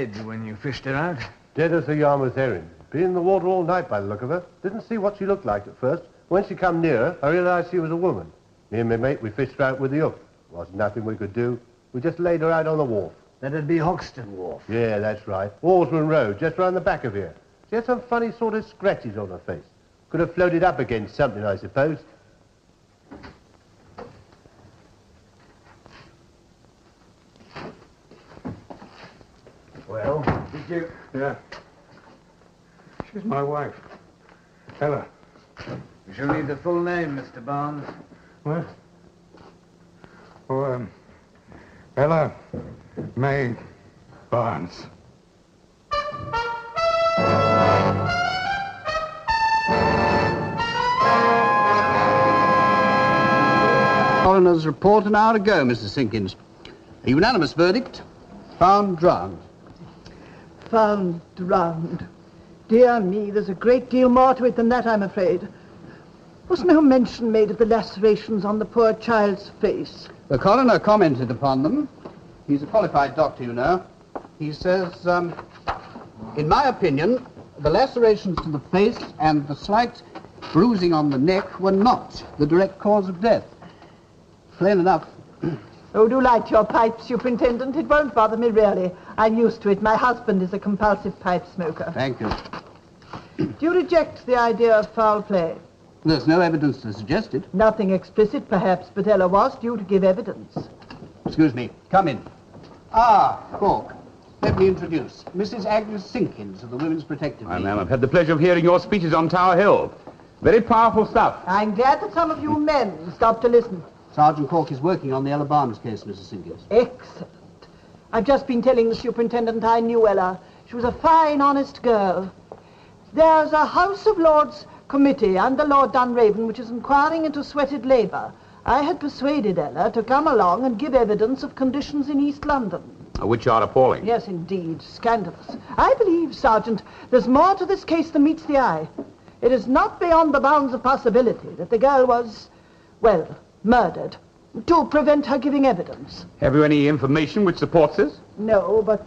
dead when you fished her out? Dead as a Yarmouth herring. Been in the water all night by the look of her. Didn't see what she looked like at first. When she come nearer, I realised she was a woman. Me and my mate, we fished her out with the hook. Wasn't nothing we could do. We just laid her out on the wharf. That'd be Hoxton Wharf. Yeah, that's right. Oarsman Road, just round the back of here. She had some funny sort of scratches on her face. Could have floated up against something, I suppose. Well, did you? Yeah. She's my wife. Ella. You shall need the full name, Mr. Barnes. What? Oh, Ella May Barnes. Coroner's report an hour ago, Mr. Sinkins. A unanimous verdict. Found drowned. Found drowned. Dear me, there's a great deal more to it than that, I'm afraid. Was no mention made of the lacerations on the poor child's face? The coroner commented upon them. He's a qualified doctor, you know. He says, in my opinion, the lacerations to the face and the slight bruising on the neck were not the direct cause of death. Plain enough. Oh, do light your pipe, Superintendent. It won't bother me, really. I'm used to it. My husband is a compulsive pipe smoker. Thank you. Do you reject the idea of foul play? There's no evidence to suggest it. Nothing explicit, perhaps, but Ella was due to give evidence. Excuse me. Come in. Ah, Cork. Let me introduce Mrs. Agnes Sinkins of the Women's Protective League. Ma'am, I've had the pleasure of hearing your speeches on Tower Hill. Very powerful stuff. I'm glad that some of you men stopped to listen. Sergeant Cork is working on the Ella Barnes case, Mrs. Sinkins. Excellent. I've just been telling the superintendent I knew Ella. She was a fine, honest girl. There's a House of Lords committee under Lord Dunraven which is inquiring into sweated labour. I had persuaded Ella to come along and give evidence of conditions in East London. Which are appalling. Yes, indeed. Scandalous. I believe, Sergeant, there's more to this case than meets the eye. It is not beyond the bounds of possibility that the girl was, well, murdered to prevent her giving evidence. Have you any information which supports this? No, but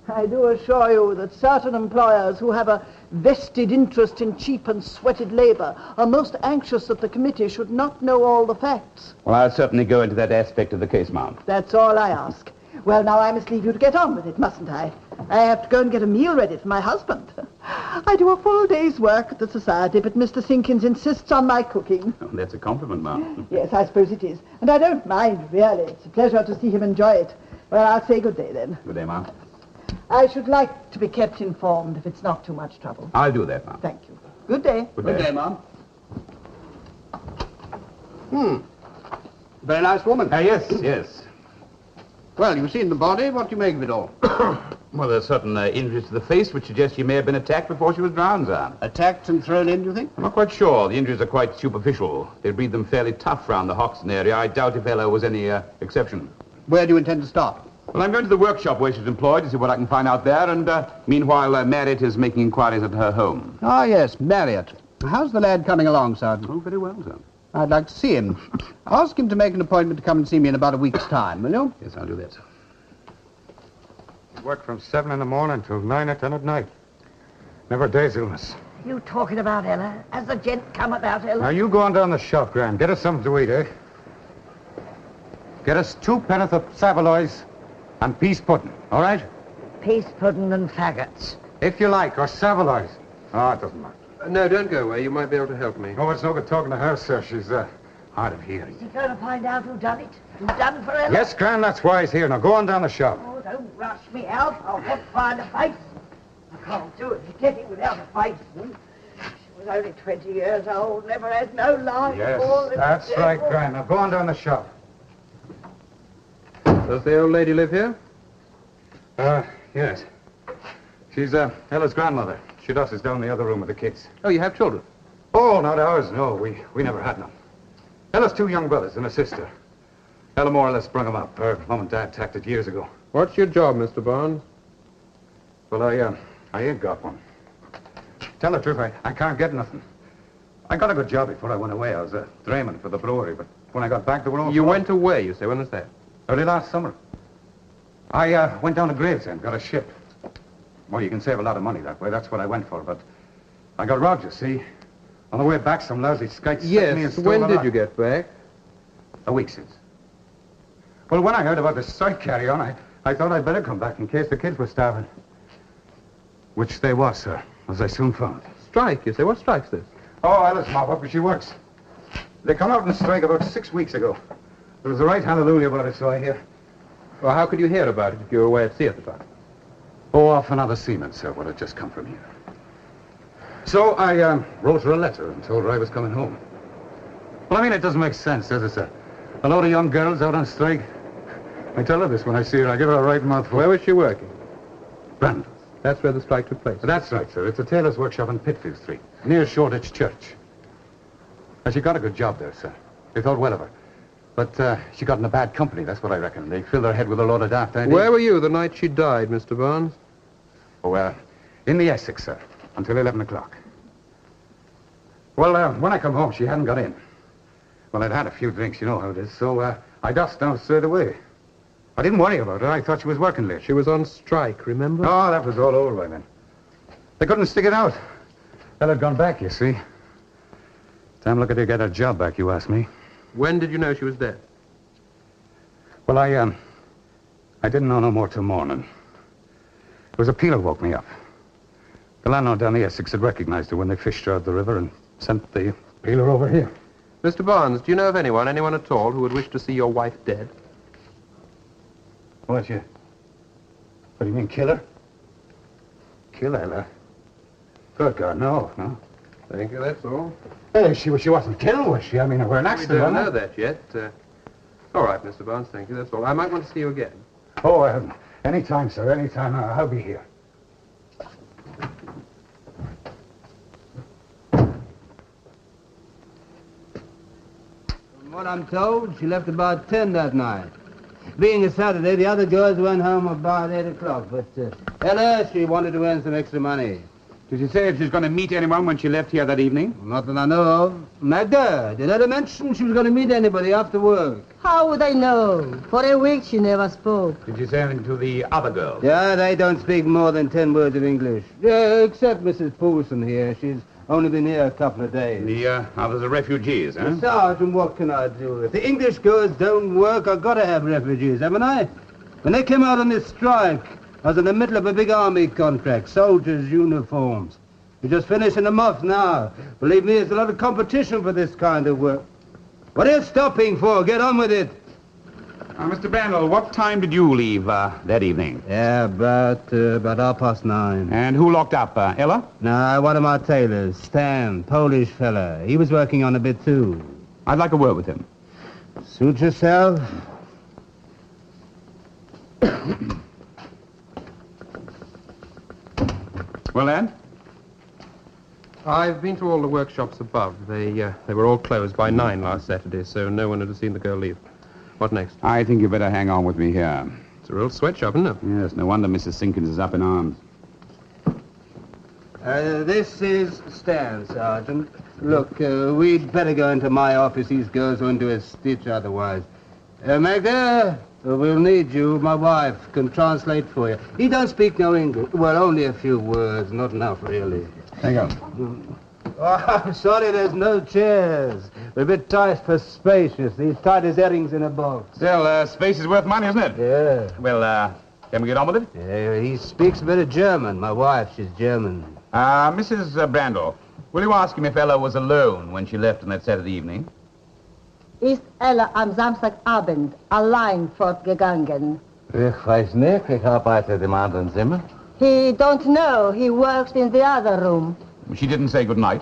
I do assure you that certain employers who have a vested interest in cheap and sweated labour are most anxious that the committee should not know all the facts. Well, I'll certainly go into that aspect of the case, ma'am. That's all I ask. Well, now I must leave you to get on with it, mustn't I? I have to go and get a meal ready for my husband. I do a full day's work at the society, but Mr. Sinkins insists on my cooking. Oh, that's a compliment, ma'am. Yes, I suppose it is. And I don't mind, really. It's a pleasure to see him enjoy it. Well, I'll say good day, then. Good day, ma'am. I should like to be kept informed if it's not too much trouble. I'll do that, ma'am. Thank you. Good day. Good day, ma'am. Very nice woman. Yes. Well, you've seen the body. What do you make of it all? Well, there's certain injuries to the face which suggest she may have been attacked before she was drowned, sir. Attacked and thrown in, do you think? I'm not quite sure. The injuries are quite superficial. They breathe them fairly tough round the Hoxton area. I doubt if Ella was any exception. Where do you intend to stop? Well, I'm going to the workshop where she's employed to see what I can find out there, and meanwhile, Marriott is making inquiries at her home. Ah, yes, Marriott. How's the lad coming along, Sergeant? Oh, very well, sir. I'd like to see him. Ask him to make an appointment to come and see me in about a week's time, will you? Yes, I'll do that, sir. Worked from 7 in the morning till 9 or 10 at night. Never a day's illness. You talking about Ella? Has the gent come about Ella? Now, you go on down the shop, Gran. Get us something to eat, eh? Get us 2 penn'orth of saveloys and peas pudding, all right? Peace pudding and faggots. If you like, or saveloys. Oh, it doesn't matter. No, don't go away. You might be able to help me. Oh, it's no good talking to her, sir. She's hard of hearing. Is he going to find out who done it? Who done for Ella? Yes, Gran, that's why he's here. Now, go on down the shop. Oh, don't rush me out. I'll have to find a face. I can't do it. Get it without a face. She was only 20 years old. Never had no life. Yes, that's right, Gran. Now, go on down the shop. Does the old lady live here? Yes. She's, Ella's grandmother. She dusses down the other room with the kids. Oh, you have children? Oh, not ours, no. We never had none. Ella's 2 young brothers and a sister. Ella more or less sprung them up. Her mom and dad tacked it years ago. What's your job, Mr. Barnes? Well, I ain't got one. Tell the truth, I can't get nothing. I got a good job before I went away. I was a drayman for the brewery, but when I got back, they were all... You went away, you say. When was that? Early last summer. I went down to Gravesend, got a ship. Well, you can save a lot of money that way. That's what I went for, but I got robbed, you see. On the way back, some lousy skite set me and Yes, stole when the did lot. you get back? A week since. Well, when I heard about the strike carry-on, I thought I'd better come back in case the kids were starving. Which they was, sir, as I soon found. Strike, you say? What strike's this? Oh, Alice mop up where she works. They come out on strike about 6 weeks ago. There was a right hallelujah about it, so I hear. Well, how could you hear about it if you were away at sea at the time? Oh, off another seaman, sir, would have just come from here. So I wrote her a letter and told her I was coming home. Well, I mean, it doesn't make sense, does it, sir? A load of young girls out on strike. I tell her this when I see her. I give her a right mouthful. Where was she working? Brandon. That's where the strike took place. That's right, sir. It's a tailor's workshop on Pitfield Street, near Shoreditch Church. And she got a good job there, sir. They thought well of her. But she got in a bad company, that's what I reckon. They filled her head with a load of daft ideas. Where were you the night she died, Mr. Barnes? Oh, in the Essex, sir, until 11 o'clock. Well, when I come home, she hadn't got in. Well, I'd had a few drinks, you know how it is, so I dossed down straight away. I didn't worry about her. I thought she was working late. She was on strike, remember? Oh, that was all over by then. They couldn't stick it out. Well, had gone back, you see. Time looking to get her job back, you ask me. When did you know she was dead? Well, I didn't know no more till morning. It was a peeler woke me up. The landlord down the Essex had recognized her when they fished her out of the river and sent the peeler over here. Mr. Barnes, do you know of anyone at all, who would wish to see your wife dead? What do you mean, kill her? Kill her? Good God, no. Thank you, that's all. Hey, she wasn't killed, was she? I mean, we're an We accident. don't wasn't know it? that yet. All right, Mr. Barnes, thank you, that's all. I might want to see you again. Oh, anytime, sir, anytime. I'll be here. From what I'm told, she left about 10 that night. Being a Saturday, the other girls went home about 8 o'clock, but Ella, she wanted to earn some extra money. Did she say if she's going to meet anyone when she left here that evening? Not that I know of. Magda, did Ella mention she was going to meet anybody after work? How would I know? For a week she never spoke. Did she say anything to the other girl? Yeah, they don't speak more than 10 words of English. Yeah, except Mrs. Poulsen here. She's only been here a couple of days. The others are refugees, huh? Sergeant, what can I do? If the English girls don't work, I've got to have refugees, haven't I? When they came out on this strike, I was in the middle of a big army contract, soldiers' uniforms. We're just finishing them off now. Believe me, there's a lot of competition for this kind of work. What are you stopping for? Get on with it. Mr. Brandel, what time did you leave that evening? Yeah, about 9:30. And who locked up, Ella? No, one of my tailors, Stan, Polish fella. He was working on a bit too. I'd like a word with him. Suit yourself. Well, then? I've been to all the workshops above. They were all closed by 9 last Saturday, so no one had seen the girl leave. What next? I think you better hang on with me here. It's a real sweatshop, isn't it? Yes, no wonder Mrs. Sinkins is up in arms. This is Stan, Sergeant. Look, we'd better go into my office. These girls won't do a stitch otherwise. Magda, we'll need you. My wife can translate for you. He don't speak no English. Well, only a few words. Not enough, really. Hang on. Oh, I'm sorry there's no chairs. We're a bit tight for space, you see. Tight as herrings in a box. Still, space is worth money, isn't it? Yeah. Well, can we get on with it? Yeah, he speaks a bit of German. My wife, she's German. Mrs. Brandel, will you ask him if Ella was alone when she left on that Saturday evening? Ist Ella am Samstagabend allein fortgegangen? Ich weiß nicht, ich arbeite im anderen Zimmer. He don't know. He works in the other room. She didn't say good night.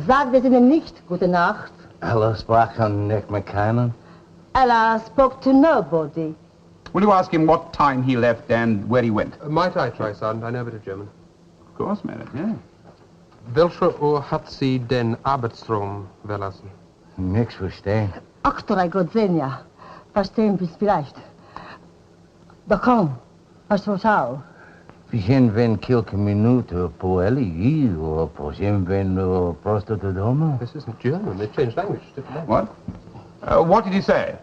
Sagt es Ihnen nicht gute Nacht? Ella sprach nicht mit keinem. Ella spoke to nobody. Will you ask him what time he left and where he went? Might I try, Sergeant? I know a bit of German. Of course, Meredith, yeah. Welche Uhr hat sie den Arbeitsraum verlassen? Nichts verstehen. Aktoraj Godzenia. Verstehen Sie es vielleicht? Da komm. Schau. Misschien ven kilke minuten po Ellie or po ven prosto to domo. This isn't German. They've changed language. Different language. What? What did he say?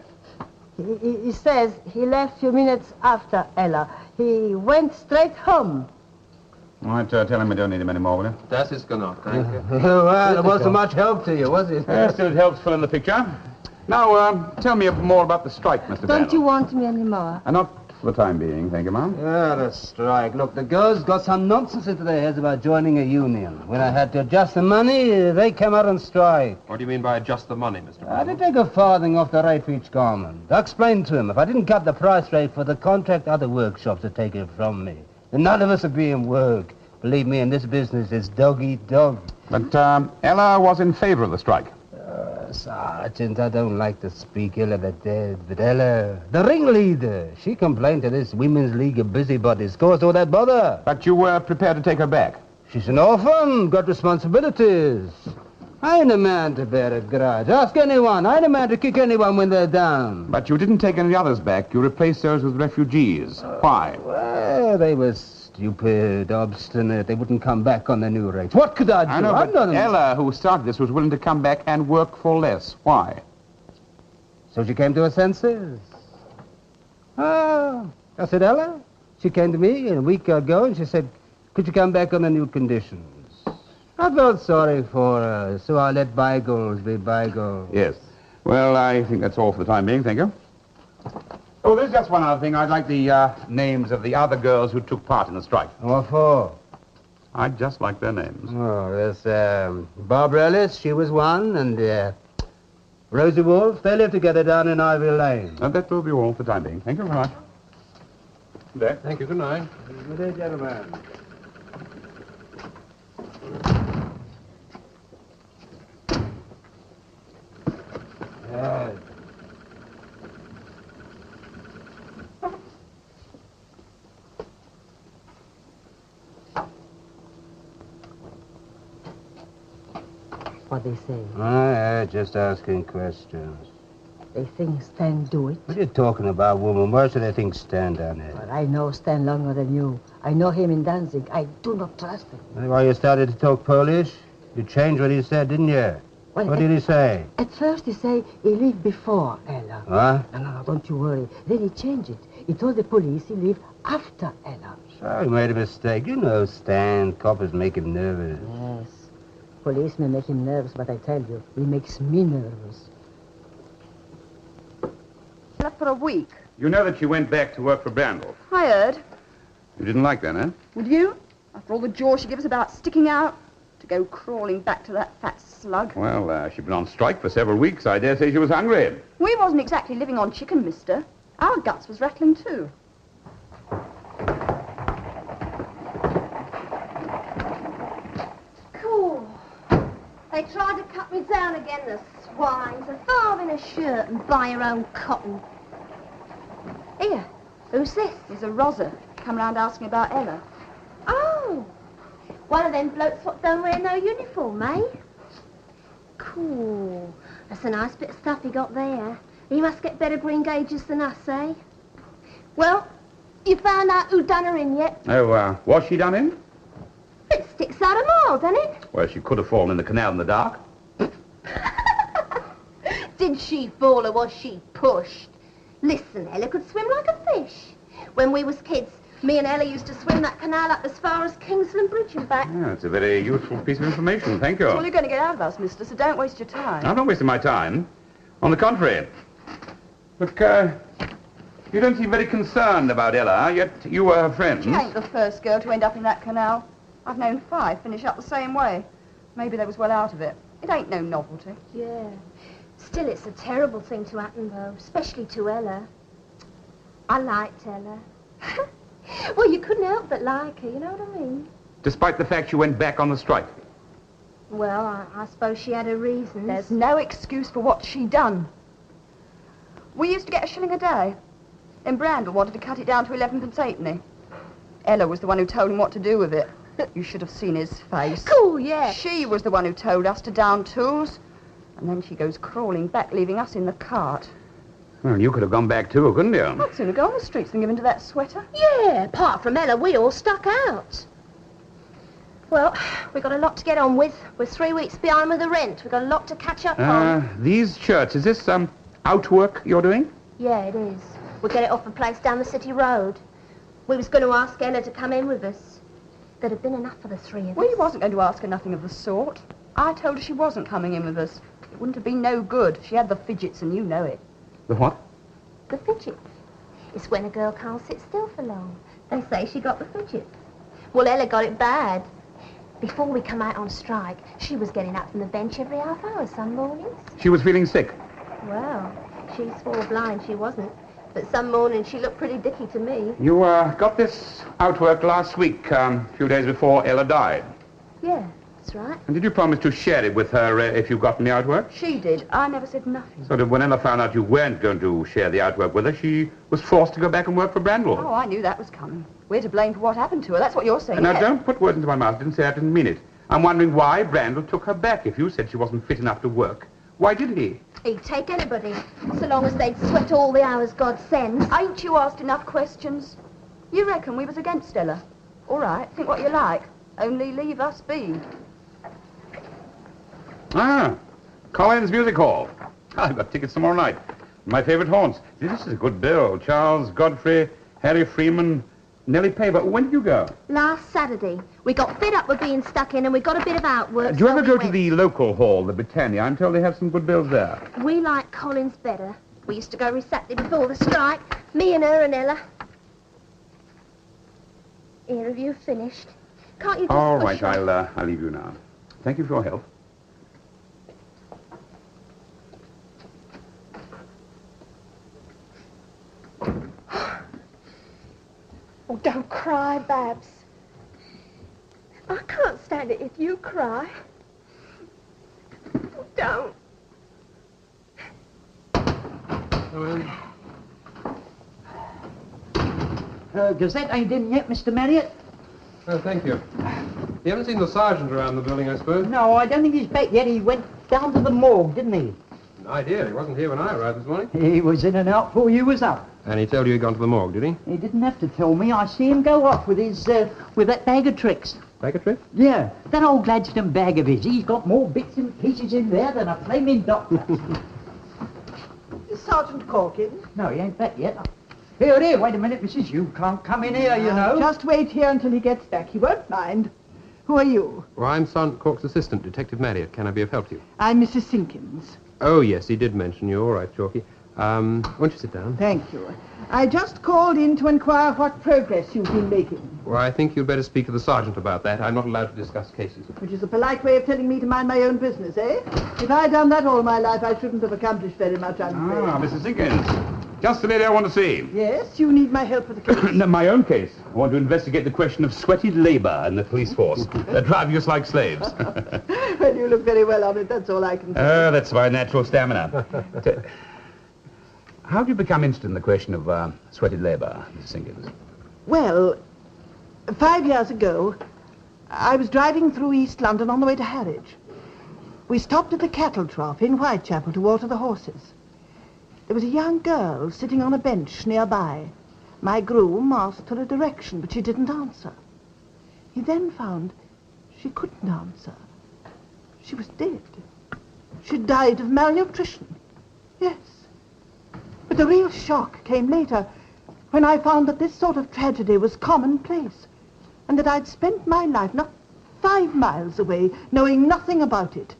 He says he left few minutes after Ella. He went straight home. Might tell him I don't need him anymore, will you? Das ist genau, thank you. Well, it wasn't much help to you, was it? Still, it helps fill in the picture. Now, tell me more about the strike, Mr. Don't you want me anymore? Not for the time being, thank you, ma'am. Yeah, the strike. Look, the girls got some nonsense into their heads about joining a union. When I had to adjust the money, they came out on strike. What do you mean by adjust the money, Mr. I didn't take a farthing off the rate for each garment. I explained to him, if I didn't cut the price rate for the contract, other workshops would take it from me. And none of us would be in work. Believe me, in this business, it's dog eat dog. But Ella was in favor of the strike. Sergeant, I don't like to speak ill of the dead, but Ella, the ringleader, she complained to this Women's League of Busybodies, caused all that bother. But you were prepared to take her back. She's an orphan, got responsibilities. I ain't a man to bear a grudge. Ask anyone. I ain't a man to kick anyone when they're down. But you didn't take any others back. You replaced those with refugees. Why? Well, they were stupid, obstinate. They wouldn't come back on the new rates. What could I do? I know, I'm but not Ella, who started this, was willing to come back and work for less. Why? So she came to her senses. I said, Ella, she came to me a week ago and she said, could you come back on the new conditions? I felt sorry for her, so I let bygones be bygones. Yes. Well, I think that's all for the time being, thank you. Oh, there's just one other thing. I'd like the names of the other girls who took part in the strike. What for? I'd just like their names. Oh, there's Barbara Ellis, she was one, and Rosie Wolf, they live together down in Ivy Lane. That will be all for the time being. Thank you very much. Good day. Thank you, good night. Good day, gentlemen. What they say? Just asking questions. They think Stan do it. What are you talking about, woman? Where should they think Stan down there? But I know Stan longer than you. I know him in Danzig. I do not trust him. That's why you started to talk Polish? You changed what he said, didn't you? Well, what did he say? At first he say he leave before Ella. What? No, don't you worry. Then he changed it. He told the police he leave after Ella. So he made a mistake. You know Stan. Coppers make him nervous. Yes. Policemen make him nervous, but I tell you, he makes me nervous. Left for a week. You know that she went back to work for Brandel. I heard. You didn't like that, huh? Would you? After all the jaw she gives about sticking out, to go crawling back to that fat slug. Well, she'd been on strike for several weeks. I dare say she was hungry. We wasn't exactly living on chicken, mister. Our guts was rattling too. Cool. They tried to cut me down again, the swines. A farm in a shirt and buy your own cotton. Here, who's this? There's a Rosa come round asking about Ella. Oh, one of them blokes what don't wear no uniform, eh? Cool. That's a nice bit of stuff he got there. He must get better green gauges than us, eh? Well, you found out who done her in yet? Oh, was she done in? It sticks out a mile, doesn't it? Well, she could have fallen in the canal in the dark. Did she fall or was she pushed? Listen, Ella could swim like a fish. When we was kids, me and Ella used to swim that canal up as far as Kingsland Bridge and back. Yeah, it's a very useful piece of information. Thank you. That's all you're going to get out of us, mister, so don't waste your time. I'm not wasting my time. On the contrary. Look, you don't seem very concerned about Ella, yet you were her friend. She ain't the first girl to end up in that canal. I've known 5 finish up the same way. Maybe they was well out of it. It ain't no novelty. Yeah. Still, it's a terrible thing to happen, though, especially to Ella. I liked Ella. Well, you couldn't help but like her, you know what I mean? Despite the fact she went back on the strike. Well, I suppose she had her reasons. There's no excuse for what she done. We used to get $1 a day. Then Brandel wanted to cut it down to 11 halfpenny. Ella was the one who told him what to do with it. You should have seen his face. Cool, yeah. She was the one who told us to down tools. And then she goes crawling back, leaving us in the cart. Well, you could have gone back too, couldn't you? I'd sooner go on the streets than give in to that sweater. Yeah, apart from Ella, we all stuck out. Well, we've got a lot to get on with. We're 3 weeks behind with the rent. We've got a lot to catch up on. These shirts, is this, outwork you're doing? Yeah, it is. We'll get it off a place down the city road. We was going to ask Ella to come in with us. There'd have been enough for the three of us. Well, he wasn't going to ask her nothing of the sort. I told her she wasn't coming in with us. It wouldn't have been no good. She had the fidgets, and you know it. The what? The fidgets. It's when a girl can't sit still for long. They say she got the fidgets. Well, Ella got it bad. Before we come out on strike, she was getting up from the bench every half hour some mornings. She was feeling sick. Well, she swore blind she wasn't. But some mornings she looked pretty dicky to me. You got this outwork last week, a few days before Ella died. Yeah, that's right. And did you promise to share it with her if you got the outwork? She did. I never said nothing. So that when Ella found out you weren't going to share the outwork with her, she was forced to go back and work for Brandwell. Oh, I knew that was coming. We're to blame for what happened to her. That's what you're saying. Now, yes. don't put words into my mouth. I didn't say I didn't mean it. I'm wondering why Brandwell took her back. If you said she wasn't fit enough to work, why did he? He'd take anybody, so long as they'd sweat all the hours God sends. Ain't you asked enough questions? You reckon we was against Ella? All right, think what you like. Only leave us be. Ah, Collins Music Hall. I've got tickets tomorrow night. My favorite haunts. This is a good bill. Charles Godfrey, Harry Freeman, Nellie Paver. When did you go? Last Saturday. We got fed up with being stuck in and we got a bit of outwork. Do you so ever we go went. to the local hall, the Britannia? I'm told they have some good bills there. We like Collins better. We used to go every Saturday before the strike. Me and her and Ella. Here, have you finished? Can't you just All push right, on? I'll leave you now. Thank you for your help. Oh, don't cry, Babs. I can't stand it if you cry. Oh, don't. Gazette ain't in yet, Mr. Marriott? Oh, thank you. You haven't seen the sergeant around the building, I suppose? No, I don't think he's back yet. He went down to the morgue, didn't he? No idea. He wasn't here when I arrived this morning. He was in and out before you was up. And he told you he'd gone to the morgue, did he? He didn't have to tell me. I see him go off with his, with that bag of tricks. Bag of tricks? Yeah, that old Gladstone bag of his. He's got more bits and pieces in there than a flaming doctor. Is Sergeant Cork in? No, he ain't back yet. Here, wait a minute, missus. You can't come in here, you know. Just wait here until he gets back. He won't mind. Who are you? Well, I'm Sergeant Cork's assistant, Detective Marriott. Can I be of help to you? I'm Mrs. Sinkins. Oh, yes, he did mention you. All right, Chalky. Won't you sit down? Thank you. I just called in to inquire what progress you've been making. Well, I think you'd better speak to the sergeant about that. I'm not allowed to discuss cases. Which is a polite way of telling me to mind my own business, eh? If I'd done that all my life, I shouldn't have accomplished very much, I'm afraid. Ah, Mrs. Sinkins. Just the lady I want to see. Yes, you need my help with the case. No, my own case. I want to investigate the question of sweated labor in the police force. They drive us like slaves. Well, you look very well on it, that's all I can say. Oh, that's my natural stamina. How did you become interested in the question of sweated labor, Mrs. Sinkins? Well, 5 years ago, I was driving through East London on the way to Harwich. We stopped at the cattle trough in Whitechapel to water the horses. There was a young girl sitting on a bench nearby. My groom asked her a direction, but she didn't answer. He then found she couldn't answer. She was dead. She died of malnutrition. Yes. But the real shock came later, when I found that this sort of tragedy was commonplace, and that I'd spent my life not 5 miles away, knowing nothing about it.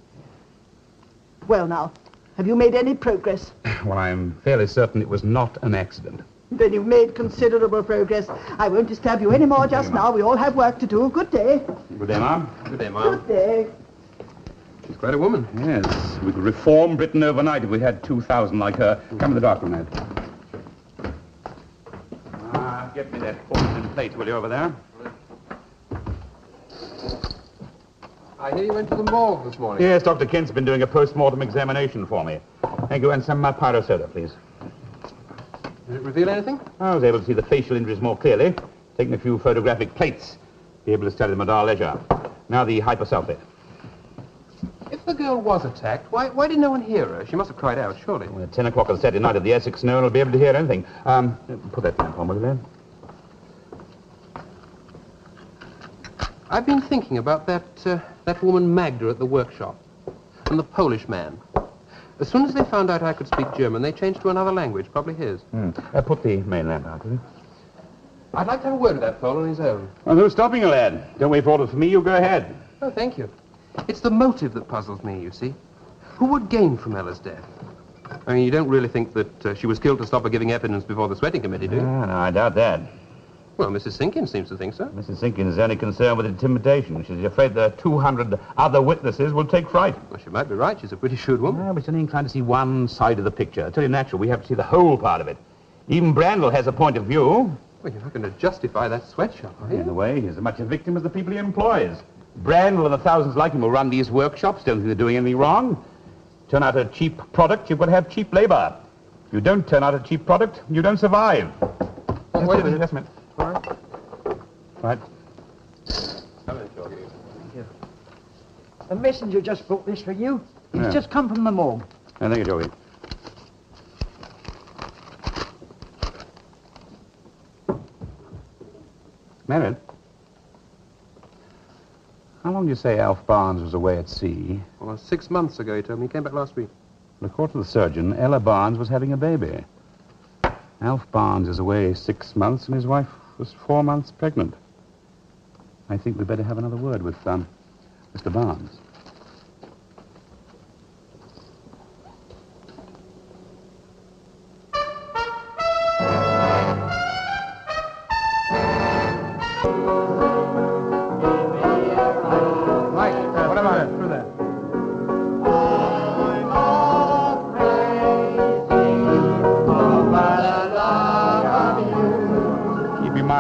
Well, now, have you made any progress? Well, I'm fairly certain it was not an accident. Then you've made considerable progress. I won't disturb you any more just now. We all have work to do. Good day. Good day, Ma'am. Good day, Ma'am. Good day. She's quite a woman. Yes, we could reform Britain overnight if we had 2,000 like her. Come in the dark room, Ned. Get me that porcelain plate, will you, over there? I hear you went to the morgue this morning. Yes, Dr. Kent's been doing a post-mortem examination for me. Thank you, and some pyro soda, please. Did it reveal anything? I was able to see the facial injuries more clearly, taking a few photographic plates. Be able to study them at our leisure. Now the hypersulfate. If the girl was attacked, why did no one hear her? She must have cried out, surely. Well, at 10 o'clock on Saturday night at the Essex, no one will be able to hear anything. Put that lamp on, will you, Len? I've been thinking about that woman Magda at the workshop, and the Polish man. As soon as they found out I could speak German, they changed to another language, probably his. Put the main lamp out, will you? I'd like to have a word with that fellow on his own. Well, who's stopping you, lad? Don't wait for orders for me. You go ahead. Oh, thank you. It's the motive that puzzles me, you see. Who would gain from Ella's death? I mean, you don't really think that she was killed to stop her giving evidence before the sweating committee, do you? No, I doubt that. Well, Mrs. Sinkins seems to think so. Mrs. Sinkins is only concerned with intimidation. She's afraid the 200 other witnesses will take fright. Well, she might be right. She's a pretty shrewd woman. Yeah, but she's only inclined to see one side of the picture. I tell you, natural, we have to see the whole part of it. Even Brandel has a point of view. Well, you're not going to justify that sweatshop, are you? In a way, he's as much a victim as the people he employs. Brandel and the thousands like him who run these workshops don't think they're doing anything wrong. Turn out a cheap product, you've got to have cheap labor. If you don't turn out a cheap product, you don't survive. Oh, wait a minute. Yes, ma'am. All right. Right. Come in, Georgie. Thank you. The messenger just brought this for you. It's Yeah. just come from the morgue. Thank you, Joey. Married? How long do you say Alf Barnes was away at sea? Well, 6 months ago, he told me. He came back last week. According to the surgeon, Ella Barnes was having a baby. Alf Barnes is away 6 months and his wife was 4 months pregnant. I think we'd better have another word with Mr. Barnes.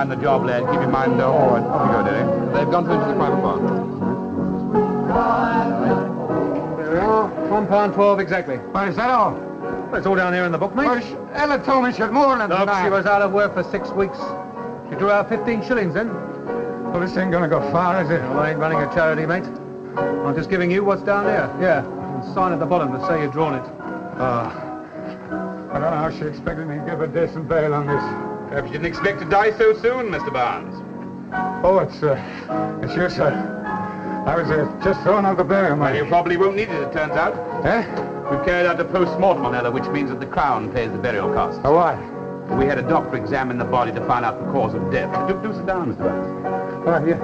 The job, lad. Keep your mind forward. Off you go, Daddy. They've gone through into the private bar. There we are. £1.12 exactly. Well, is that all? Well, it's all down there in the book, mate. Well, Ella told me she had more than Look, that. she was out of work for 6 weeks. She drew out 15 shillings then. Well, this ain't gonna go far, is it? Well, I ain't running a charity, mate. I'm just giving you what's down there. Yeah. And sign at the bottom to say you've drawn it. I don't know how she expected me to give a decent bail on this. Perhaps you didn't expect to die so soon, Mr. Barnes. Oh, it's you, sir. I was just throwing out the burial Well, money. you probably won't need it, it turns out. Eh? We've carried out a post-mortem on Ella, which means that the Crown pays the burial costs. Oh, what? We had a doctor examine the body to find out the cause of death. Do sit down, Mr. Barnes.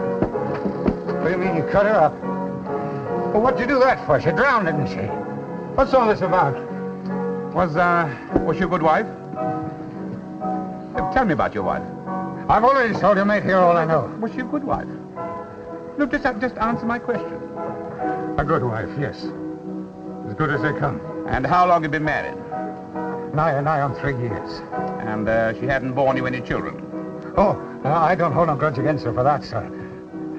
What do you mean you cut her up? Well, what'd you do that for? She drowned, didn't she? What's all this about? Was she a good wife? Tell me about your wife. I've already told you, mate, here all I know. Was she a good wife? Look, just answer my question. A good wife, yes. As good as they come. And how long had you been married? Nigh on 3 years. And she hadn't borne you any children? Oh, I don't hold no grudge against her for that, sir.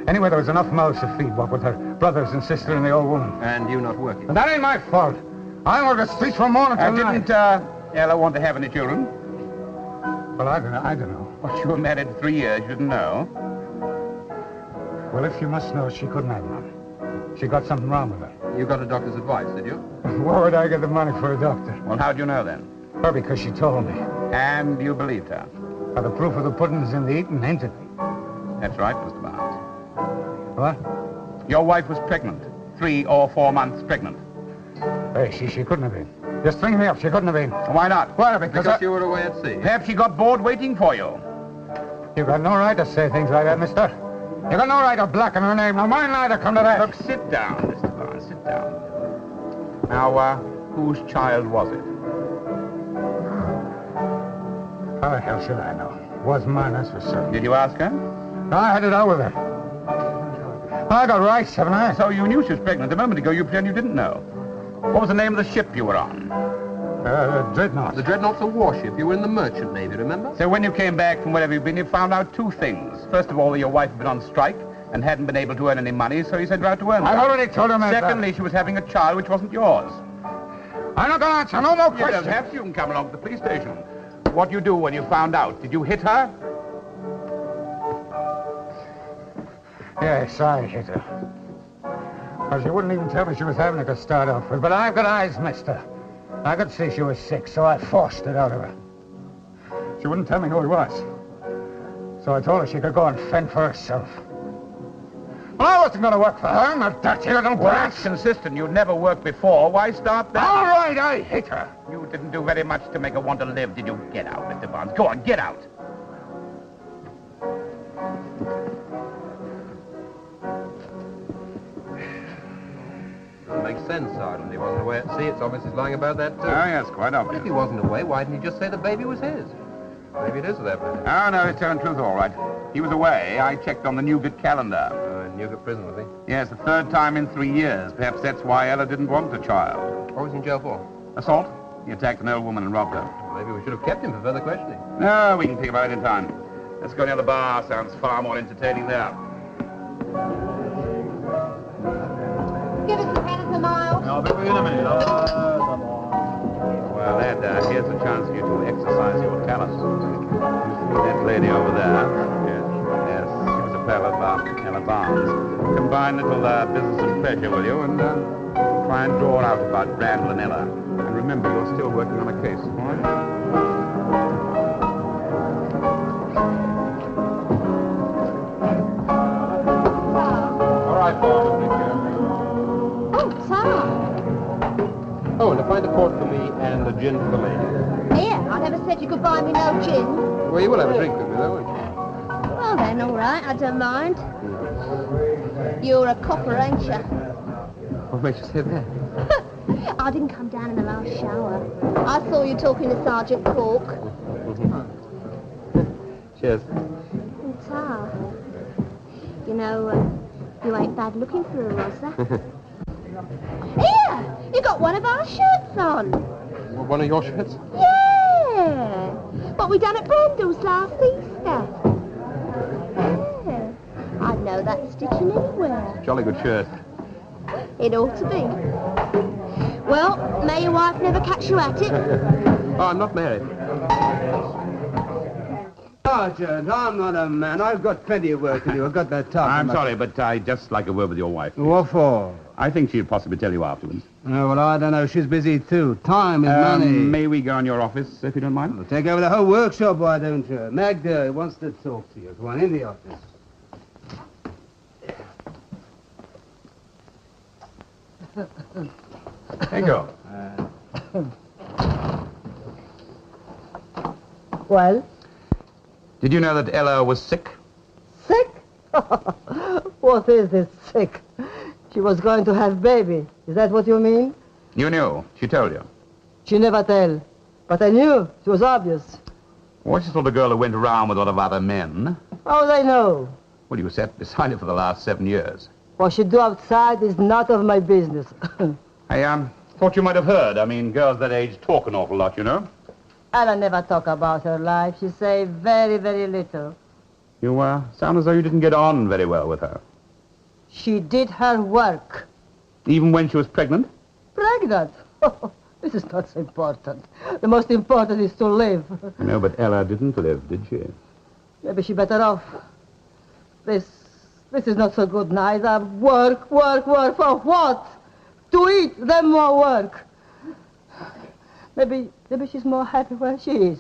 Anyway, there was enough mouths to feed, what with her brothers and sister and the old woman. And you not working? And that ain't my fault. I work the streets from morning till night. Didn't Ella want to have any children? Well, I don't know. Well, you were married 3 years, you didn't know. Well, if you must know, she couldn't have none. She got something wrong with her. You got a doctor's advice, did you? Where would I get the money for a doctor? Well, how'd you know then? Well, because she told me. And you believed her? Well, the proof of the pudding's in the eating, ain't it? That's right, Mr. Barnes. What? Your wife was pregnant. 3 or 4 months pregnant. Hey, she couldn't have been. Just bring me up, she couldn't have been. Why not? Well, because you were away at sea. Perhaps she got bored waiting for you. You got no right to say things like that, mister. You got no right to blacken her name. Now, mine neither come to that. Look, sit down, Mr. Barnes, sit down. Now, whose child was it? How the hell should I know? Wasn't mine, that's for certain. Did you ask her? No, I had it out with her. I got rights, haven't I? So you knew she was pregnant. A moment ago, you pretend you didn't know. What was the name of the ship you were on? The Dreadnought. The Dreadnought's a warship. You were in the Merchant Navy, remember? So when you came back from wherever you've been, you found out 2 things. First of all, that your wife had been on strike and hadn't been able to earn any money, so you sent her out to earn I've some. already told him that. Secondly, she was having a child which wasn't yours. I'm not going to answer no more questions. Perhaps you can come along to the police station. What did you do when you found out? Did you hit her? Yes, I hit her. Well, she wouldn't even tell me she was having it to start off with, but I've got eyes, mister. I could see she was sick, so I forced it out of her. She wouldn't tell me who it was. So I told her she could go and fend for herself. Well, I wasn't going to work for her, not dirty little Well, brat. that's consistent. You'd never worked before. Why start that? All right, I hit her. You didn't do very much to make her want to live, did you? Get out, Mr. Barnes. Go on, get out. makes sense, Sergeant. He wasn't away at sea. It's obvious he's lying about that, too. Oh, yes, quite But obvious. if he wasn't away, why didn't he just say the baby was his? Maybe it is with everything. Oh, no, it's telling truth, all right. He was away. I checked on the Newgate calendar. In Newgate prison, was he? Yes, the third time in 3 years. Perhaps that's why Ella didn't want the child. What was he in jail for? Assault? He attacked an old woman and robbed her. Maybe we should have kept him for further questioning. No, we can think about it in time. Let's go near the bar. Sounds far more entertaining there. Give us a penny a mile. I'll be with you in a minute. Well, Ed, here's a chance for you to exercise your talents. You see that lady over there? Yes, she was a pal of Ella Barnes. Combine little business and pleasure, will you? And try and draw out about Randall and Ella. And remember, you're still working on a case, all right? Oh, Sarah. Oh, and a pint of port for me and a gin for the lady. Here, I never said you could buy me no gin. Well, you will have a drink with me, though, won't you? Well then, all right, I don't mind. You're a copper, ain't you? What makes you say that? I didn't come down in the last shower. I saw you talking to Sergeant Cork. Cheers. And Tar, you know, you ain't bad looking for a Rosa. Here, you got one of our shirts on. One of your shirts? Yeah, what we done at Brendel's last Easter. Yeah, I'd know that stitching anywhere. Jolly good shirt. It ought to be. Well, may your wife never catch you at it. Oh, I'm not married. Sergeant, I'm not a man. I've got plenty of work to do. I've got that time. I'm sorry, but I'd just like a word with your wife. What for? I think she'll possibly tell you afterwards. Oh, well, I don't know. She's busy, too. Time is money. May we go in your office, if you don't mind? Well, take over the whole workshop, why don't you? Magda wants to talk to you. Go on, in the office. There you go. Well? Did you know that Ella was sick? Sick? What is this sick? She was going to have baby. Is that what you mean? You knew. She told you. She never tell. But I knew. It was obvious. What's the sort of girl who went around with a lot of other men? How they know? Well, you sat beside her for the last 7 years. What she do outside is not of my business. I thought you might have heard. I mean, girls that age talk an awful lot, you know. Ella never talk about her life. She say very, very little. You sound as though you didn't get on very well with her. She did her work. Even when she was pregnant? Pregnant? This is not so important. The most important is to live. No, but Ella didn't live, did she? Maybe she better off. This is not so good neither. Work, work, work. For what? To eat, then more work. Maybe she's more happy where she is.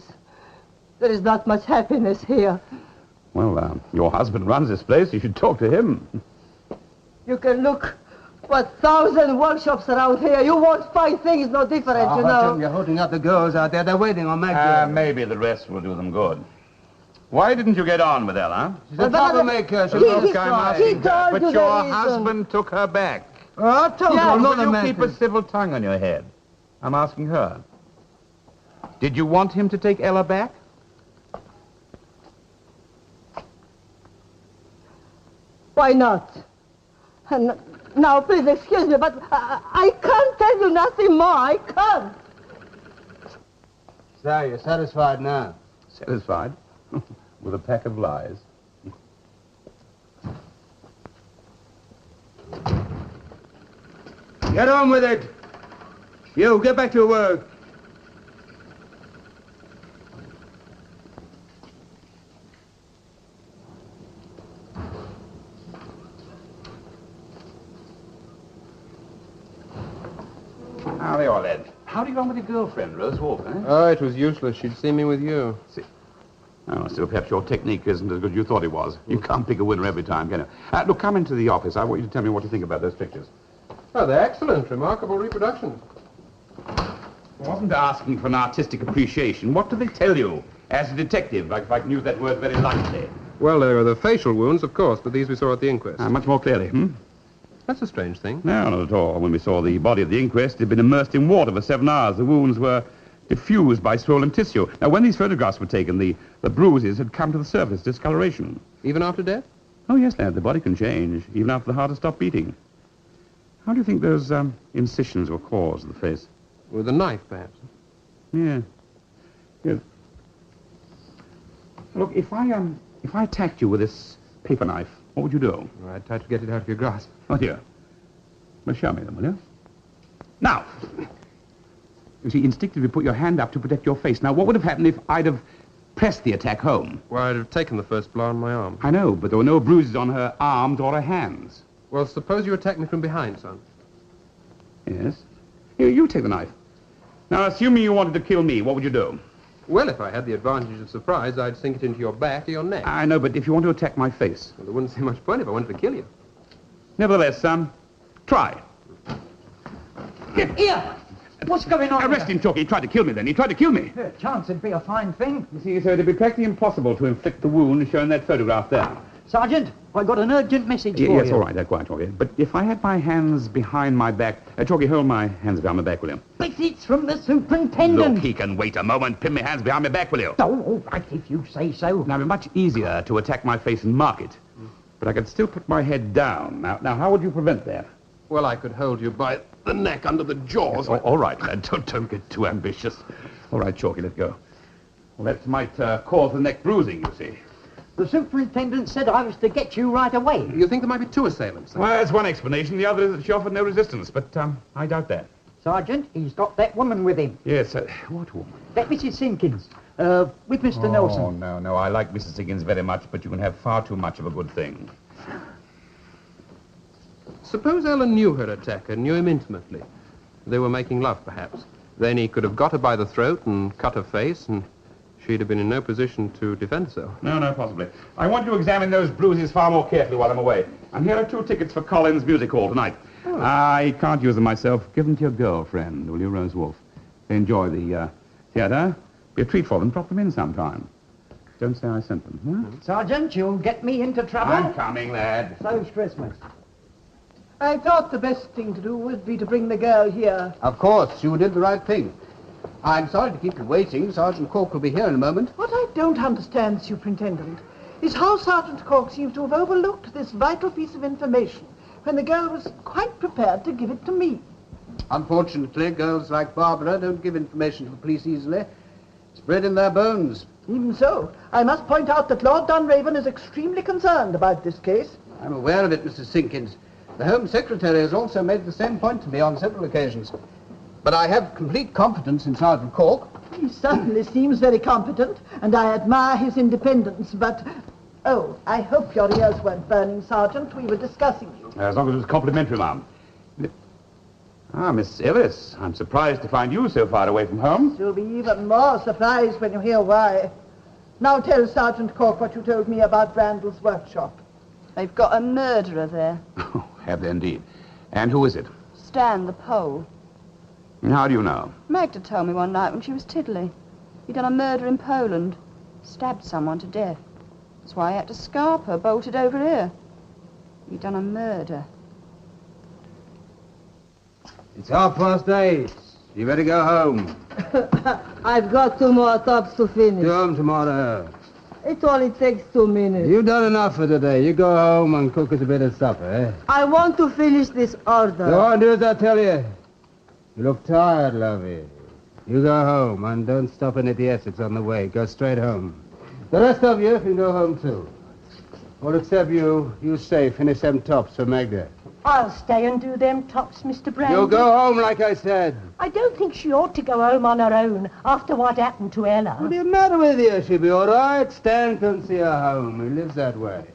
There is not much happiness here. Well, your husband runs this place. You should talk to him. You can look for 1,000 workshops around here. You won't find things no different, you know. You're holding up the girls out there. They're waiting on Magda. Maybe the rest will do them good. Why didn't you get on with Ella? She's a troublemaker. She's But your husband took her back. I told you I'm not a Will you man. keep a civil tongue on your head? I'm asking her. Did you want him to take Ella back? Why not? Now, please excuse me, but I can't tell you nothing more. I can't. So, you're satisfied now? Satisfied? With a pack of lies. Get on with it. You, get back to your work. How they all, Ed? How do you go on with your girlfriend, Rose Wolf, eh? Oh, it was useless. She'd see me with you. See. Oh, still, perhaps your technique isn't as good as you thought it was. You can't pick a winner every time, can you? Look, come into the office. I want you to tell me what you think about those pictures. Oh, they're excellent. Remarkable reproductions. I wasn't asking for an artistic appreciation. What do they tell you as a detective, if I can use that word very lightly? Well, there are the facial wounds, of course, but these we saw at the inquest. Much more clearly, That's a strange thing. No, not at all. When we saw the body at the inquest, it had been immersed in water for 7 hours. The wounds were diffused by swollen tissue. Now, when these photographs were taken, the bruises had come to the surface, discoloration. Even after death? Oh, yes, lad, the body can change, even after the heart has stopped beating. How do you think those incisions were caused in the face? With a knife, perhaps? Yeah. Good. Look, if I attacked you with this paper knife, what would you do? I'd try to get it out of your grasp. Oh, dear. Well, show me them, will you? Now, you see, instinctively put your hand up to protect your face. Now, what would have happened if I'd have pressed the attack home? Well, I'd have taken the first blow on my arm. I know, but there were no bruises on her arms or her hands. Well, suppose you attack me from behind, son. Yes? You take the knife. Now, assuming you wanted to kill me, what would you do? Well, if I had the advantage of surprise, I'd sink it into your back or your neck. I know, but if you want to attack my face... Well, there wouldn't seem much point if I wanted to kill you. Nevertheless, try. Here! What's going on? Arrest him, Chalky. He tried to kill me then. He tried to kill me. Chance would be a fine thing. You see, sir, it'd be practically impossible to inflict the wound shown in that photograph there. Sergeant, I got an urgent message for you. Yes, all right, that's quite, Chalky. But if I had my hands behind my back... Chalky, hold my hands behind my back, will you? But it's from the superintendent. Look, he can wait a moment. Pin my hands behind my back, will you? Oh, all right, if you say so. Now, it'd be much easier to attack my face and mark it. But I could still put my head down. Now, how would you prevent that? Well, I could hold you by the neck under the jaws. Yes, all right, lad. Don't get too ambitious. All right, Chalky, let's go. Well, that might cause the neck bruising, you see. The superintendent said I was to get you right away. You think there might be 2 assailants? Well, that's one explanation. The other is that she offered no resistance, but I doubt that. Sergeant, he's got that woman with him. Yes, what woman? That Mrs. Simpkins, with Mr. Nelson. Oh, no, I like Mrs. Higgins very much, but you can have far too much of a good thing. Suppose Ellen knew her attacker, knew him intimately. They were making love, perhaps. Then he could have got her by the throat and cut her face, and she'd have been in no position to defend herself. No, possibly. I want you to examine those bruises far more carefully while I'm away. And here are 2 tickets for Collins' music hall tonight. Oh. I can't use them myself. Give them to your girlfriend, will you, Rose Wolf? They enjoy the theatre. Be a treat for them. Drop them in sometime. Don't say I sent them, huh? Sergeant, you'll get me into trouble. I'm coming, lad. So's Christmas. I thought the best thing to do would be to bring the girl here. Of course, you did the right thing. I'm sorry to keep you waiting. Sergeant Cork will be here in a moment. What I don't understand, Superintendent, is how Sergeant Cork seems to have overlooked this vital piece of information when the girl was quite prepared to give it to me. Unfortunately, girls like Barbara don't give information to the police easily. It's bred in their bones. Even so, I must point out that Lord Dunraven is extremely concerned about this case. I'm aware of it, Mrs. Simpkins. The Home Secretary has also made the same point to me on several occasions. But I have complete confidence in Sergeant Cork. He certainly seems very competent, and I admire his independence, but... Oh, I hope your ears weren't burning, Sergeant. We were discussing you. As long as it was complimentary, ma'am. Miss Ellis, I'm surprised to find you so far away from home. You'll be even more surprised when you hear why. Now tell Sergeant Cork what you told me about Brandl's workshop. They've got a murderer there. Oh, have they indeed? And who is it? Stan, the Pole. And how do you know? Magda told me one night when she was tiddly. He'd done a murder in Poland. Stabbed someone to death. That's why I had to scarp her, bolted over here. He'd done a murder. It's 8:30. You better go home. I've got 2 more tops to finish. Go home tomorrow. It only takes 2 minutes. You've done enough for today. You go home and cook us a bit of supper, eh? I want to finish this order. Go on, do as I tell you. You look tired, lovey. You go home and don't stop in at the Essex on the way. Go straight home. The rest of you can go home, too. All except you. You stay. Finish them tops for Magda. I'll stay and do them tops, Mr. Brand. You'll go home, like I said. I don't think she ought to go home on her own after what happened to Ella. What's the matter with you? She'll be all right. Stan can see her home. He lives that way.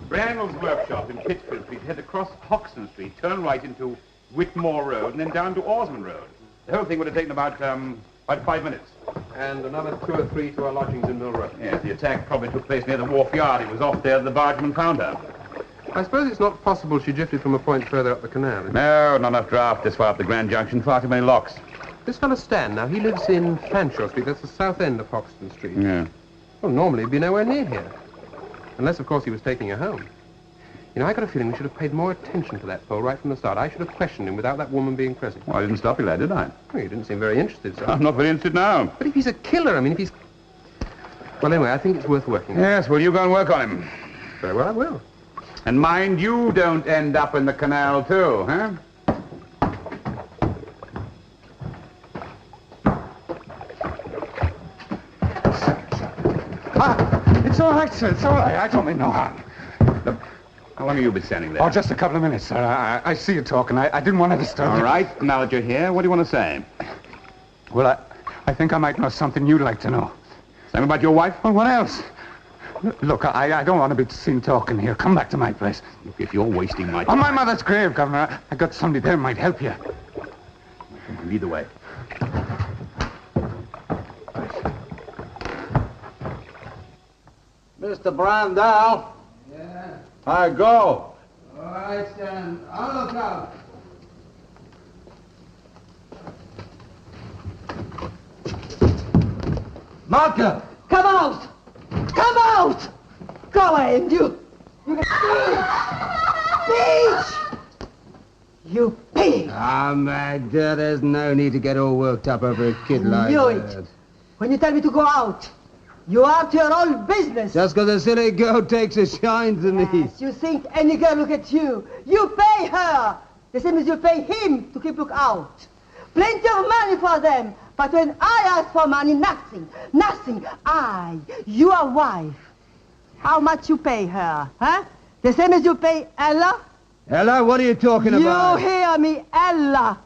Brandl's workshop in Pitfield Street. Head across Hoxton Street, turn right into Whitmore Road, and then down to Osmond Road. The whole thing would have taken about 5 minutes. And another 2 or 3 to our lodgings in Mill Road. Yes, the attack probably took place near the wharf yard. He was off there, the bargeman found her. I suppose it's not possible she drifted from a point further up the canal. No, not enough draft this far up the Grand Junction. Far too many locks. This fellow Stan, now, he lives in Fanshawe Street. That's the south end of Hoxton Street. Yeah. Well, normally he'd be nowhere near here. Unless, of course, he was taking her home. You know, I got a feeling we should have paid more attention to that pole right from the start. I should have questioned him without that woman being present. Well, I didn't stop you, lad, did I? Well, you didn't seem very interested, sir. I'm not very interested now. But if he's a killer, I mean, if he's... Well, anyway, I think it's worth working on. Yes, well, you go and work on him. Very well, I will. And mind you don't end up in the canal, too, huh? It's all right, sir. It's all right. I don't mean no harm. Look, how long have you been standing there? Oh, just a couple of minutes, sir. I see you talking. I didn't want to disturb you. All right. Now that you're here, what do you want to say? Well, I think I might know something you'd like to know. Something about your wife? Well, what else? Look, I don't want to be seen talking here. Come back to my place. Look, if you're wasting my time... On my mother's grave, Governor. I got somebody there who might help you. Lead the way. Mr. Brandel. Yeah. I go. All right, Stan. On look out. Malcolm! Come out! Come out! Go away, and you bitch! You pig! Ah, my dear, there's no need to get all worked up over a kid like Knew that. it. When you tell me to go out, you are to your own business. Just because a silly girl takes a shine to me. Yes, you think any girl look at you. You pay her. The same as you pay him to keep look out. Plenty of money for them. But when I ask for money, nothing. Nothing. Your wife. How much you pay her, huh? The same as you pay Ella? Ella, what are you talking about? You hear me, Ella.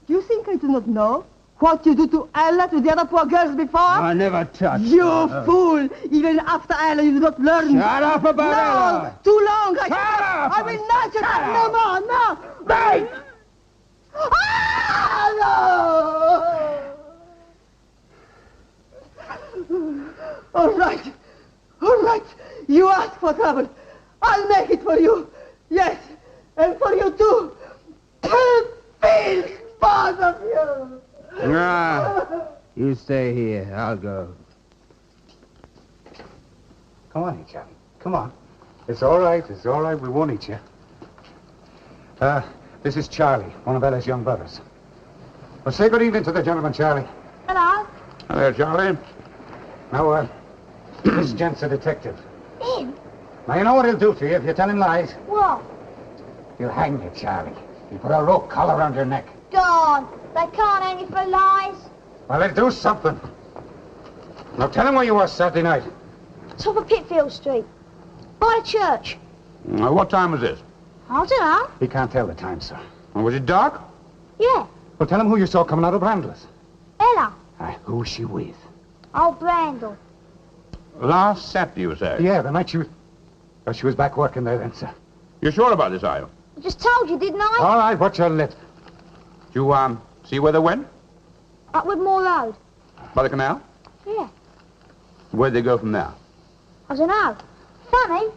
Do you think I do not know what you do to Ella, to the other poor girls before? I never touched You her. fool! Even after Ella, you do not learn. Shut up about no, Ella! Too long! Shut up! I will not shut up! No more, no! Right! No! All right. All right. You ask for trouble. I'll make it for you. Yes. And for you too. Filth, both of you. Ah, you stay here. I'll go. Come on, Charlie. Come on. It's all right. It's all right. We won't eat you. This is Charlie, one of Ella's young brothers. Well, say good evening to the gentleman, Charlie. Hello. Hello, Charlie. Now, this gent's a detective. Him? Now, you know what he'll do to you if you tell him lies? What? He'll hang you, Charlie. He'll put a rope collar around your neck. God, they can't hang you for lies. Well, he'll do something. Now, tell him where you were Saturday night. Top of Pitfield Street. By the church. What time was this? I don't know. He can't tell the time, sir. Was it dark? Yeah. Well, tell him who you saw coming out of Brandless. Ella. Who was she with? Old Brandel. Last Saturday, you say? Yeah, the night she was... Oh, she was back working there then, sir. You sure about this, are you? I just told you, didn't I? All right, watch your lip. Did you, see where they went? Up Woodmore Road. By the canal? Yeah. Where'd they go from there? I don't know. Funny.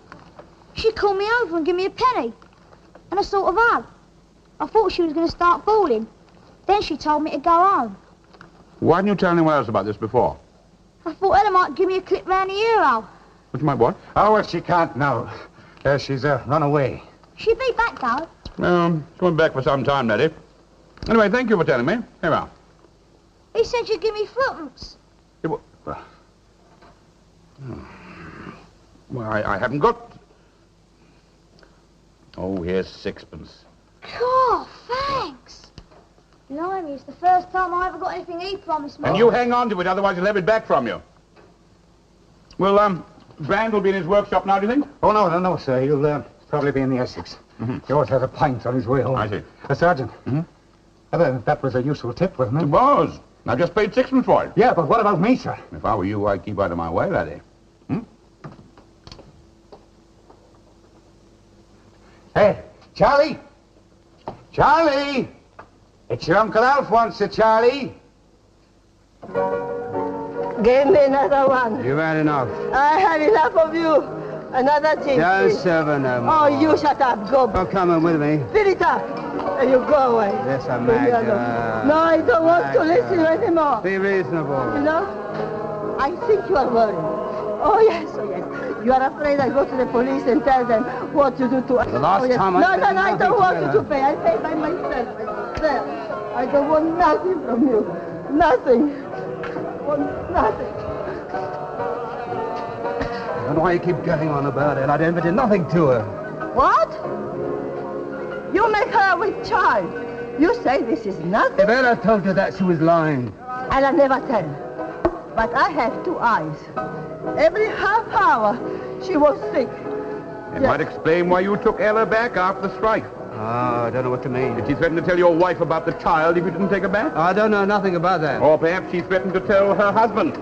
She called me over and gave me a penny. And a sort of hug. I thought she was going to start bawling. Then she told me to go home. Why didn't you tell anyone else about this before? I thought Ella might give me a clip round the ear hole. What you might what? Oh, well, she can't now. She's run away. She'll be back, though. She went back for some time, Nettie. Anyway, thank you for telling me. Here we are. He said you'd give me footprints. Well, I haven't got... Oh, here's sixpence. God, thanks. Blimey, it's the first time I ever got anything he promised me. And you hang on to it, otherwise he'll have it back from you. Will, Brand will be in his workshop now, do you think? Oh, no, sir. He'll probably be in the Essex. Mm-hmm. He always has a pint on his way home. I see. Sergeant. Mm-hmm. That was a useful tip, wasn't it? It was. I just paid sixpence for it. Yeah, but what about me, sir? If I were you, I'd keep out of my way, laddie. Charlie! Charlie! It's your Uncle Alf wants you, Charlie. Give me another one. You've had enough. I had enough of you. Another thing. Don't please. serve no more. Oh, you shut up. Go. You're coming with me. Fill it up. And you go away. Yes, I'm Leave me mad. alone. No, I don't want to listen anymore. Be reasonable. You know, I think you are worried. Oh, yes, oh, yes. You are afraid I go to the police and tell them what to do to us. The last oh, yes. time I No, paid I nothing don't want together. you to pay. I pay by myself. There. I don't want nothing from you. Nothing. I want nothing. I don't know why you keep going on about it. I never did nothing to her. What? You make her with child. You say this is nothing. If Ella told you that, she was lying. I'll never tell. But I have 2 eyes. Every half hour, she was sick. It might explain why you took Ella back after the strike. Oh, I don't know what to mean. Did she threaten to tell your wife about the child if you didn't take her back? I don't know nothing about that. Or perhaps she threatened to tell her husband.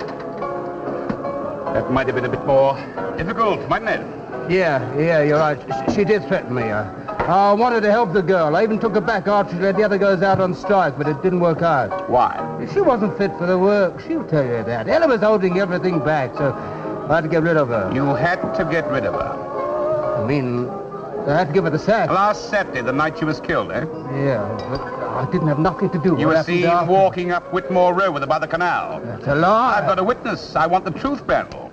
That might have been a bit more difficult, mightn't it? Yeah, you're right. She did threaten me. I wanted to help the girl. I even took her back after she let the other girls out on strike, but it didn't work out. Why? She wasn't fit for the work. She'll tell you that. Ella was holding everything back, so I had to get rid of her. You had to get rid of her. I mean, I had to give her the sack. Last Saturday, the night she was killed, eh? Yeah, but I didn't have nothing to do with it. You were seen walking up Whitmore Road with her by the canal. That's a lie. I've got a witness. I want the truth, Beryl.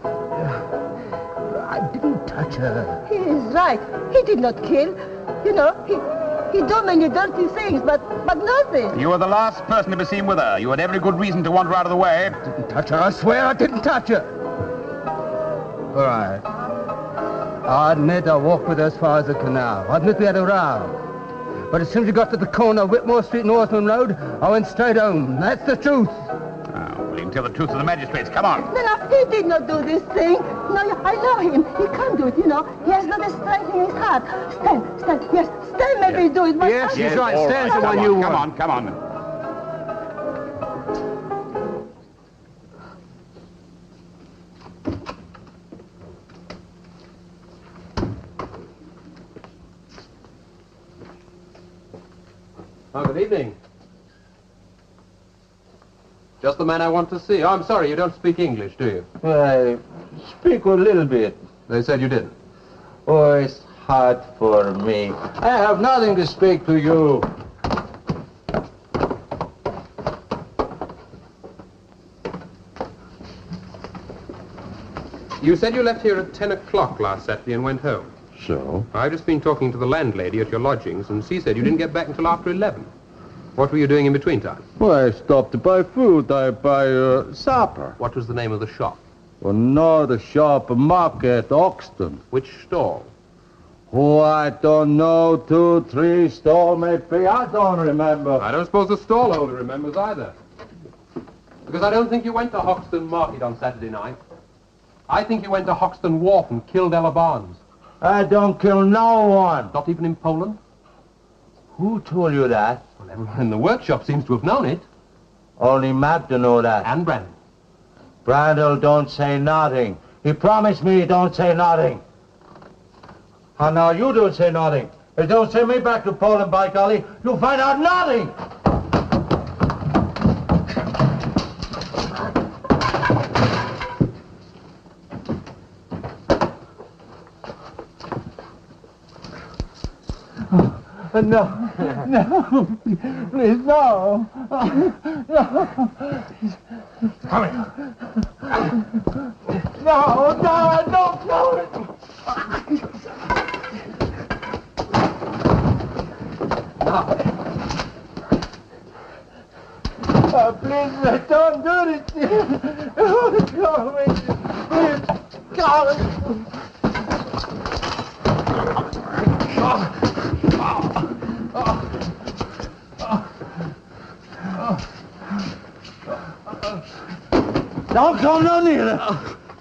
I didn't touch her. He is right. He did not kill. You know, he done many dirty things, but nothing. You were the last person to be seen with her. You had every good reason to want her out of the way. Didn't touch her. I swear I didn't touch her. All right. I admit I walked with her as far as the canal. I admit we had a row. But as soon as we got to the corner of Whitmore Street and Northman Road, I went straight home. That's the truth. Well, you can tell the truth to the magistrates. Come on. No, he did not do this thing. No, I know him. He can't do it, you know. He has not the strength in his heart. Stand. Yes, Stand maybe do it. But Yes, she's right. Stan's the one you want. Come on. Oh, good evening. Just the man I want to see. Oh, I'm sorry, you don't speak English, do you? I speak a little bit. They said you didn't. Oh, it's hard for me. I have nothing to speak to you. You said you left here at 10 o'clock last Saturday and went home. So? I've just been talking to the landlady at your lodgings, and she said you didn't get back until after 11. What were you doing in between time? Well, I stopped to buy food. I buy supper. What was the name of the shop? Well, no, the shop, a market, Oxton. Which stall? Oh, I don't know. 2, 3 stall, maybe. I don't remember. I don't suppose the stallholder remembers either. Because I don't think you went to Hoxton Market on Saturday night. I think you went to Hoxton Wharf and killed Ella Barnes. I don't kill no one. Not even in Poland? Who told you that? Well, everyone in the workshop seems to have known it. Only Matt to know that. And Brandon. Brandon don't say nothing. He promised me he don't say nothing. And now you don't say nothing. If you don't send me back to Poland, by golly, you'll find out nothing. No, please, no. Come here. No, I don't know it. Please, don't do this. Please, don't come no near.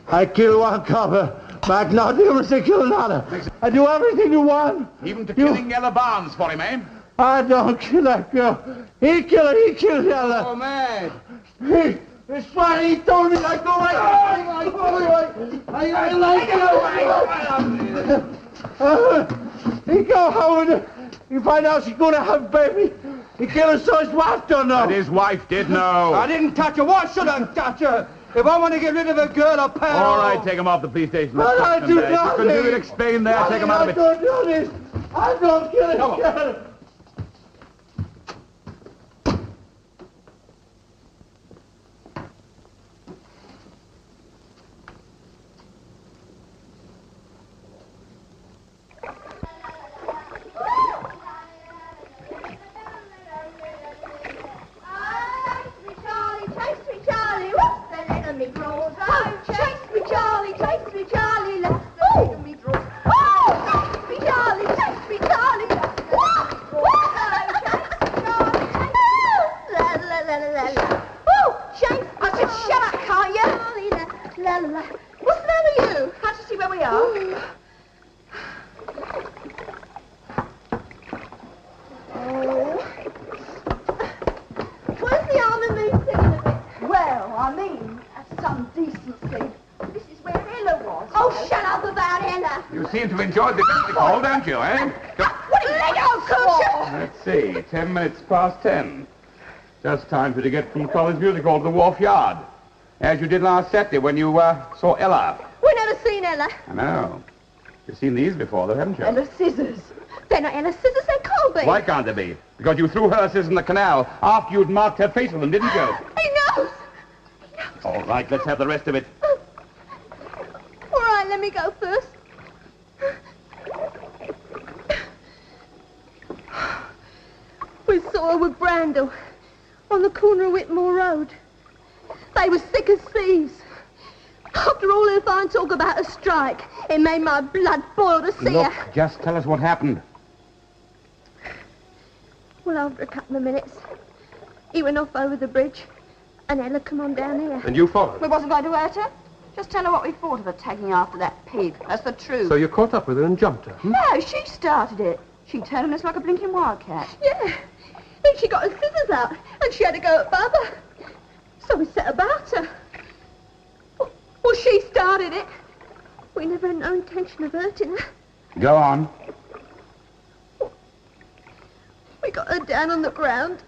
I kill one copper, but not even to kill another. I do everything you want. Even to killing Ella Barnes for him, eh? I don't kill that girl. He killed Ella. Oh, man. It's funny, he told me I go away. I like it. He go home He find out she's going to have a baby. He killed her so his wife don't know. And his wife did know. I didn't touch her. Why should I touch her? If I want to get rid of a girl, I'll pay her All off. right, take him off the police station. But I do You nothing. can do it, explain there, take him out of it. I don't do this. I don't kill his girl. You seem to enjoy the music hall, don't you, eh? What are you coach? Let's see, 10 minutes past 10. Just time for you to get from Collins Music Hall to the Wharf Yard. As you did last Saturday when you saw Ella. We never seen Ella. I know. You've seen these before, though, haven't you? Ella's scissors. They're not Ella's scissors, they can't be. Why can't they be? Because you threw her scissors in the canal after you'd marked her face with them, didn't you? He knows. All right, let's have the rest of it. All right, let me go first. We saw her with Brandel on the corner of Whitmore Road. They were sick as thieves. After all her fine talk about a strike, it made my blood boil to see Look, her. just tell us what happened. Well, after a couple of minutes, he went off over the bridge, and Ella come on down here. And you followed? We wasn't going to hurt her. Just tell her what we thought of her tagging after that pig. That's the truth. So you caught up with her and jumped her? No, she started it. She turned on us like a blinking wildcat. Yeah. Then she got her scissors out, and she had to go at Baba. So we set about her. Well, she started it. We never had no intention of hurting her. Go on. We got her down on the ground,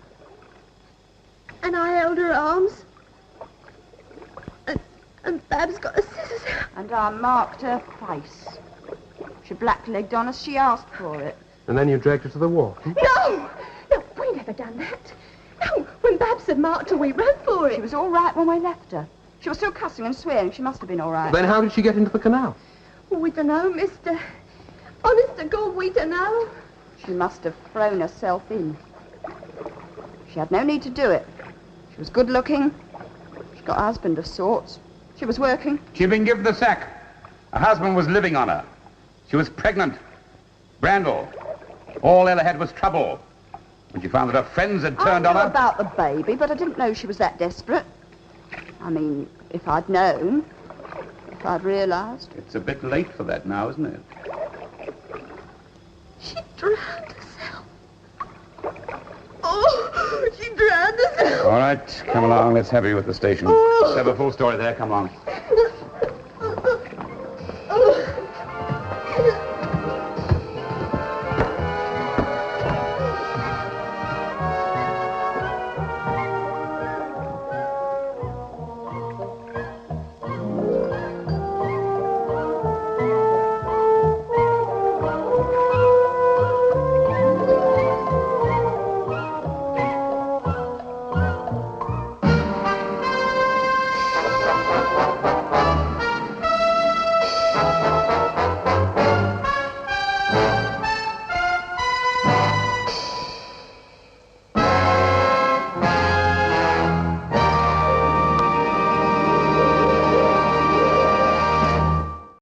and I held her arms, and Babs got her scissors out. And I marked her face. She blacklegged on us. She asked for it. And then you dragged her to the wharf? No! No, we never done that. No, when Babs had marked her, we ran for it. She was all right when we left her. She was still cussing and swearing. She must have been all right. Then how did she get into the canal? Well, we don't know, mister. Honest to God, we don't know. She must have thrown herself in. She had no need to do it. She was good looking. She got a husband of sorts. She was working. She'd been given the sack. Her husband was living on her. She was pregnant. Brandel. All Ella had was trouble. When she found that her friends had turned on I her... knew about the baby, but I didn't know she was that desperate. I mean, if I'd known, if I'd realised. It's a bit late for that now, isn't it? She drowned herself. Oh, she drowned herself. All right, come along. Let's have you at the station. Let's have a full story there. Come on. Oh.